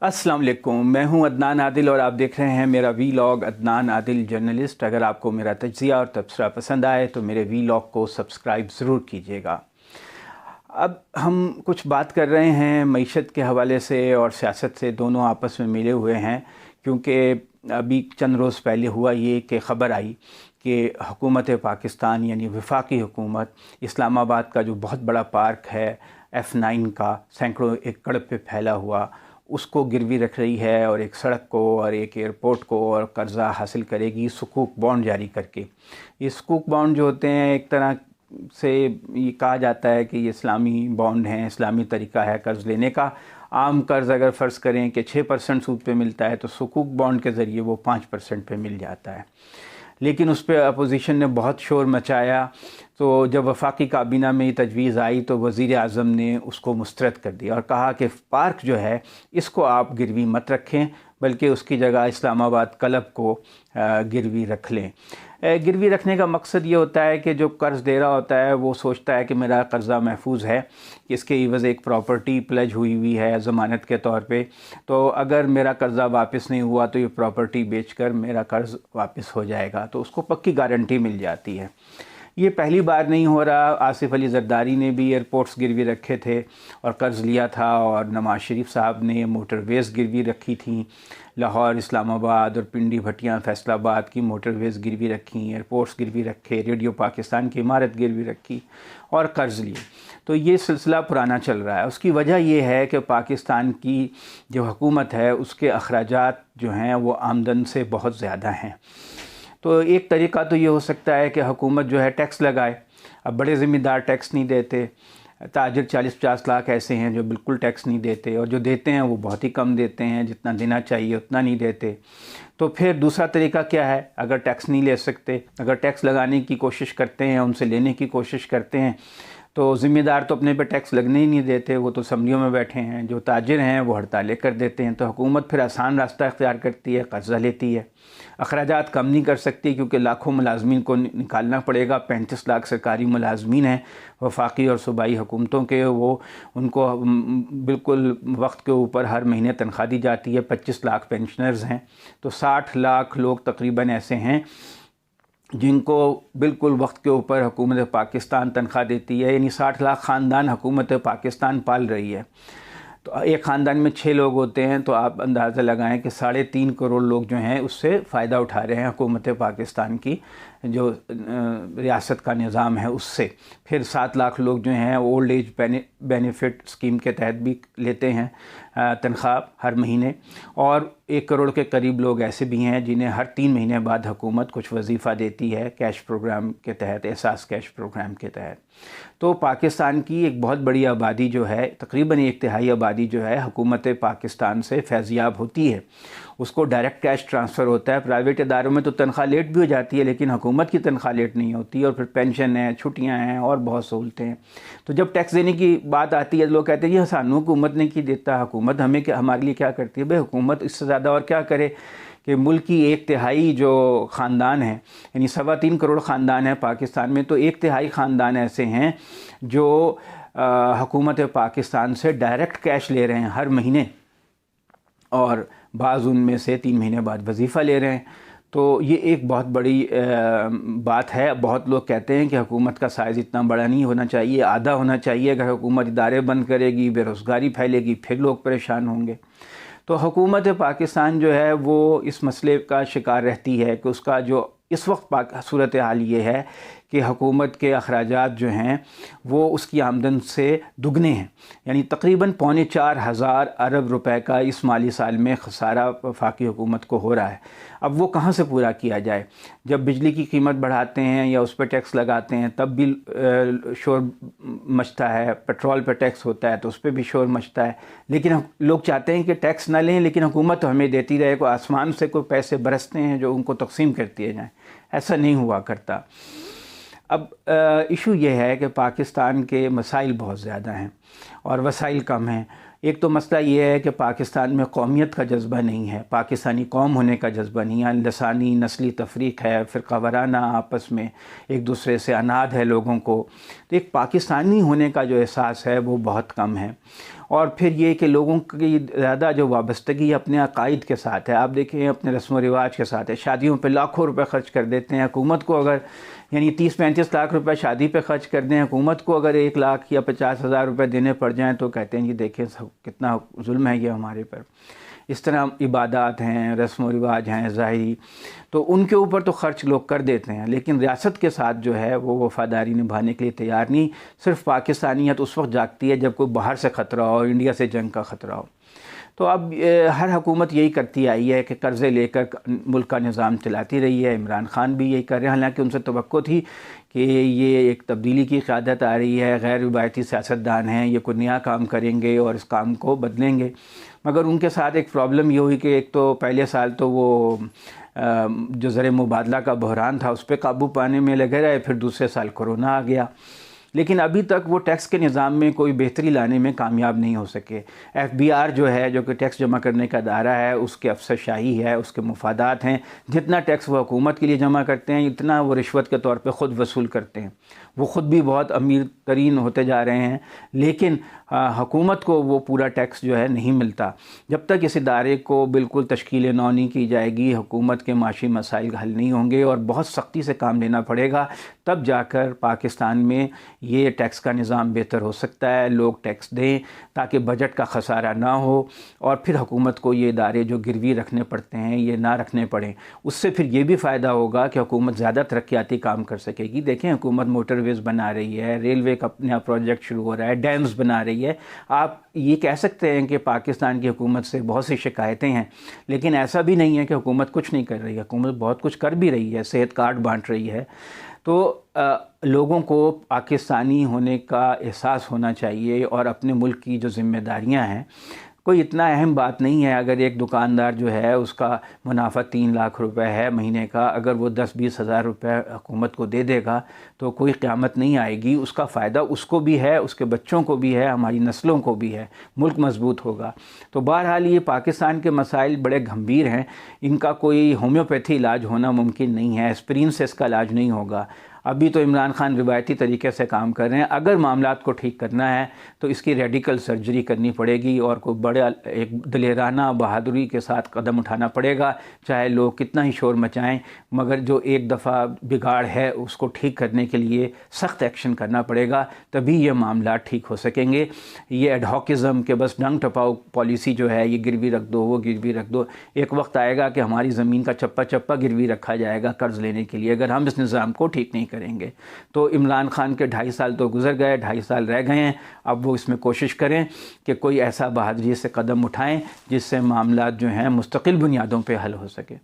अस्सलाम वालेकुम, मैं हूं अदनान आदिल और आप देख रहे हैं मेरा वीलॉग अदनान आदिल जर्नलिस्ट। अगर आपको मेरा तज्ज़िया और तबसरा पसंद आए तो मेरे वीलॉग को सब्सक्राइब ज़रूर कीजिएगा। अब हम कुछ बात कर रहे हैं मईशत के हवाले से और सियासत से, दोनों आपस में मिले हुए हैं, क्योंकि अभी चंद रोज़ पहले हुआ ये कि ख़बर आई कि हुकूमत पाकिस्तान यानी वफाकी हुकूमत इस्लामाबाद का जो बहुत बड़ा पार्क है F9 का, सैकड़ों एकड़ पे फैला हुआ, उसको गिरवी रख रही है और एक सड़क को और एक एयरपोर्ट को और कर्ज़ा हासिल करेगी सुकूक बॉन्ड जारी करके। ये सुकूक बॉन्ड जो होते हैं, एक तरह से ये कहा जाता है कि ये इस्लामी बॉन्ड हैं, इस्लामी तरीका है कर्ज़ लेने का। आम कर्ज़ अगर फ़र्ज़ करें कि 6% सूद पे मिलता है तो सुकूक बॉन्ड के ज़रिए वो 5% पे मिल जाता है। लेकिन उस पर अपोजिशन ने बहुत शोर मचाया, तो जब वफाकी काबीना में ये तजवीज़ आई तो वज़ीर आज़म ने उसको मुस्तरद कर दिया और कहा कि पार्क जो है इसको आप गिरवी मत रखें, बल्कि उसकी जगह इस्लामाबाद क्लब को गिरवी रख लें। गिरवी रखने का मकसद ये होता है कि जो कर्ज़ दे रहा होता है वो सोचता है कि मेरा कर्ज़ा महफूज है, कि इसके इवज़ एक प्रॉपर्टी प्लेज हुई है ज़मानत के तौर पे, तो अगर मेरा कर्ज़ा वापस नहीं हुआ तो ये प्रॉपर्टी बेचकर मेरा कर्ज़ वापस हो जाएगा, तो उसको पक्की गारंटी मिल जाती है। ये पहली बार नहीं हो रहा। आसिफ अली ज़रदारी ने भी एयरपोर्ट्स गिरवी रखे थे और कर्ज़ लिया था, और नवाज़ शरीफ साहब ने मोटरवेज़ गिरवी रखी थी, लाहौर, इस्लामाबाद और पिंडी, भटियां, फैसलाबाद की मोटरवेज़ गिरवी रखी, एयरपोर्ट्स गिरवी रखे, रेडियो पाकिस्तान की इमारत गिरवी रखी और कर्ज़ लिए। तो ये सिलसिला पुराना चल रहा है। उसकी वजह यह है कि पाकिस्तान की जो हुकूमत है उसके अखराजात जो हैं वो आमदन से बहुत ज़्यादा हैं। तो एक तरीका तो ये हो सकता है कि हुकूमत जो है टैक्स लगाए। अब बड़े ज़मींदार टैक्स नहीं देते, ताजिर 40-50 लाख ऐसे हैं जो बिल्कुल टैक्स नहीं देते, और जो देते हैं वो बहुत ही कम देते हैं, जितना देना चाहिए उतना नहीं देते। तो फिर दूसरा तरीका क्या है? अगर टैक्स नहीं ले सकते, अगर टैक्स लगाने की कोशिश करते हैं, उनसे लेने की कोशिश करते हैं, तो ज़िम्मेदार तो अपने पे टैक्स लगने ही नहीं देते, वो तो असम्बलियों में बैठे हैं। जो ताजिर हैं वो हड़तालें कर देते हैं। तो हुकूमत फिर आसान रास्ता इख्तियार करती है, कर्ज़ा लेती है। अखराजात कम नहीं कर सकती क्योंकि लाखों मुलाजमीन को निकालना पड़ेगा। 35 लाख सरकारी मुलाजमीन हैं वफाकी और सूबाई हुकूमतों के, वो उनको बिल्कुल वक्त के ऊपर हर महीने तनख्वाह दी जाती है। 25 लाख पेंशनर्स हैं, तो 60 लाख लोग तकरीबन ऐसे हैं जिनको बिल्कुल वक्त के ऊपर हुकूमत पाकिस्तान तनख्वाह देती है। यानी 60 लाख ख़ानदान हुकूमत पाकिस्तान पाल रही है। तो एक ख़ानदान में 6 लोग होते हैं, तो आप अंदाज़ा लगाएं कि 3.5 करोड़ लोग जो हैं उससे फ़ायदा उठा रहे हैं हुकूमत पाकिस्तान की जो रियासत का निज़ाम है उससे। फिर 7 लाख लोग जो हैं ओल्ड एज बेनिफिट स्कीम के तहत भी लेते हैं तनख्वाह हर महीने, और 1 करोड़ के करीब लोग ऐसे भी हैं जिन्हें हर 3 महीने बाद हुकूमत कुछ वजीफ़ा देती है कैश प्रोग्राम के तहत, एहसास कैश प्रोग्राम के तहत। तो पाकिस्तान की एक बहुत बड़ी आबादी जो है, तकरीबन 1/3 आबादी जो है हुकूमत पाकिस्तान से फैज़याब होती है। उसको डायरेक्ट कैश ट्रांसफ़र होता है। प्राइवेट इदारों में तो तनख्वाह लेट भी हो जाती है, लेकिन हुकूमत की तनख्वाह लेट नहीं होती, और फिर पेंशन है, छुट्टियां हैं और बहुत सहूलतें हैं। तो जब टैक्स देने की बात आती है लोग कहते हैं ये सानू हुकूमत ने की देता, हुकूमत हमें क्या, हमारे लिए क्या करती है? भाई हुकूमत इससे ज़्यादा और क्या करे कि मुल्क की 1/3 जो ख़ानदान है, यानी 3.25 करोड़ ख़ानदान है पाकिस्तान में, तो 1/3 ख़ानदान ऐसे हैं जो हुकूमत पाकिस्तान से डायरेक्ट कैश ले रहे हैं हर महीने, और बाज़ उनमें से 3 महीने बाद वजीफ़ा ले रहे हैं। तो ये एक बहुत बड़ी बात है। बहुत लोग कहते हैं कि हुकूमत का साइज़ इतना बड़ा नहीं होना चाहिए, आधा होना चाहिए। अगर हुकूमत इदारे बंद करेगी, बेरोज़गारी फैलेगी, फिर लोग परेशान होंगे। तो हुकूमत पाकिस्तान जो है वो इस मसले का शिकार रहती है कि उसका जो इस वक्त सूरत हाल ये है कि हुकूमत के अखराजात जो हैं वो उसकी आमदन से दुगने हैं। यानी तकरीबन 3,400 अरब रुपए का इस माली साल में खसारा वफाकी हुकूमत को हो रहा है। अब वो कहाँ से पूरा किया जाए? जब बिजली की कीमत बढ़ाते हैं या उस पर टैक्स लगाते हैं तब भी शोर मचता है, पेट्रोल पर टैक्स होता है तो उस पर भी शोर मचता है। लेकिन लोग चाहते हैं कि टैक्स ना लें, लेकिन हुकूमत तो हमें देती रहे, को आसमान से कोई पैसे बरसते हैं जो उनको तकसीम कर दिए जाएँ। ऐसा नहीं हुआ करता। अब इशू ये है कि पाकिस्तान के मसाइल बहुत ज़्यादा हैं और वसाइल कम हैं। एक तो मसला ये है कि पाकिस्तान में कौमियत का जज्बा नहीं है, पाकिस्तानी कौम होने का जज्बा नहीं है, लसानी नस्ली तफरीक है, फ़िरका वाराना आपस में एक दूसरे से अनाद है लोगों को। तो एक पाकिस्तानी होने का जो एहसास है वो बहुत कम है। اور پھر یہ کہ لوگوں کی زیادہ جو وابستگی اپنے عقائد کے ساتھ ہے، آپ دیکھیں اپنے رسم و رواج کے ساتھ ہے، شادیوں پہ لاکھوں روپے خرچ کر دیتے ہیں. حکومت کو اگر یعنی 30-35 لاکھ روپے شادی پہ خرچ کر دیں، حکومت کو اگر 1 لاکھ یا 50,000 روپے دینے پڑ جائیں تو کہتے ہیں جی دیکھیں کتنا ظلم ہے یہ ہمارے پر. اس طرح عبادات ہیں، رسم و رواج ہیں ظاہری، تو ان کے اوپر تو خرچ لوگ کر دیتے ہیں، لیکن ریاست کے ساتھ جو ہے وہ وفاداری نبھانے کے لیے تیار نہیں. صرف پاکستانیت اس وقت جاگتی ہے جب کوئی باہر سے خطرہ ہو، انڈیا سے جنگ کا خطرہ ہو. تو اب ہر حکومت یہی کرتی آئی ہے کہ قرضے لے کر ملک کا نظام چلاتی رہی ہے. عمران خان بھی یہی کر رہے ہیں، حالانکہ ان سے توقع تھی کہ یہ ایک تبدیلی کی قیادت آ رہی ہے، غیر روایتی سیاستدان ہیں، یہ کوئی نیا کام کریں گے اور اس کام کو بدلیں گے. مگر ان کے ساتھ ایک پرابلم یہ ہوئی کہ ایک تو پہلے سال تو وہ جو زر مبادلہ کا بحران تھا اس پہ قابو پانے میں لگے رہے، پھر دوسرے سال کورونا آ گیا. لیکن ابھی تک وہ ٹیکس کے نظام میں کوئی بہتری لانے میں کامیاب نہیں ہو سکے. FBR جو ہے، جو کہ ٹیکس جمع کرنے کا ادارہ ہے، اس کے افسر شاہی ہے، اس کے مفادات ہیں. جتنا ٹیکس وہ حکومت کے لیے جمع کرتے ہیں اتنا وہ رشوت کے طور پہ خود وصول کرتے ہیں. وہ خود بھی بہت امیر ترین ہوتے جا رہے ہیں، لیکن حکومت کو وہ پورا ٹیکس جو ہے نہیں ملتا. جب تک اس ادارے کو بالکل تشکیل نو نہیں کی جائے گی، حکومت کے معاشی مسائل حل نہیں ہوں گے اور بہت سختی سے کام لینا پڑے گا، تب جا کر پاکستان میں یہ ٹیکس کا نظام بہتر ہو سکتا ہے. لوگ ٹیکس دیں تاکہ بجٹ کا خسارہ نہ ہو، اور پھر حکومت کو یہ ادارے جو گروی رکھنے پڑتے ہیں یہ نہ رکھنے پڑیں. اس سے پھر یہ بھی فائدہ ہوگا کہ حکومت زیادہ ترقیاتی کام کر سکے گی. دیکھیں حکومت موٹر ویز بنا رہی ہے، ریلوے کا نیا پروجیکٹ شروع ہو رہا ہے، ڈیمز بنا رہی ہے. آپ یہ کہہ سکتے ہیں کہ پاکستان کی حکومت سے بہت سی شکایتیں ہیں، لیکن ایسا بھی نہیں ہے کہ حکومت کچھ نہیں کر رہی ہے. حکومت بہت کچھ کر بھی رہی ہے، صحت کارڈ بانٹ رہی ہے. تو لوگوں کو پاکستانی ہونے کا احساس ہونا چاہیے اور اپنے ملک کی جو ذمہ داریاں ہیں، کوئی اتنا اہم بات نہیں ہے. اگر ایک دکاندار جو ہے اس کا منافع 3 لاکھ روپے ہے مہینے کا، اگر وہ 10-20 ہزار روپے حکومت کو دے دے گا تو کوئی قیامت نہیں آئے گی. اس کا فائدہ اس کو بھی ہے، اس کے بچوں کو بھی ہے، ہماری نسلوں کو بھی ہے، ملک مضبوط ہوگا. تو بہرحال یہ پاکستان کے مسائل بڑے گھمبیر ہیں، ان کا کوئی ہومیوپیتھی علاج ہونا ممکن نہیں ہے، اسپرین سے اس کا علاج نہیں ہوگا. ابھی تو عمران خان روایتی طریقے سے کام کر رہے ہیں. اگر معاملات کو ٹھیک کرنا ہے تو اس کی ریڈیکل سرجری کرنی پڑے گی اور کوئی بڑے ایک دلیرانہ بہادری کے ساتھ قدم اٹھانا پڑے گا، چاہے لوگ کتنا ہی شور مچائیں. مگر جو ایک دفعہ بگاڑ ہے اس کو ٹھیک کرنے کے لیے سخت ایکشن کرنا پڑے گا، تبھی یہ معاملات ٹھیک ہو سکیں گے. یہ ایڈہاکزم کے بس ڈنگ ٹپاؤ پالیسی جو ہے، یہ گروی رکھ دو، وہ گروی رکھ دو، ایک وقت آئے گا کہ ہماری زمین کا چپا چپا گروی رکھا جائے گا قرض لینے کے لیے اگر ہم اس نظام کو ٹھیک نہیں کریں گے. تو عمران خان کے 2.5 سال تو گزر گئے، 2.5 سال رہ گئے ہیں. اب وہ اس میں کوشش کریں کہ کوئی ایسا بہادری سے قدم اٹھائیں جس سے معاملات جو ہیں مستقل بنیادوں پہ حل ہو سکے.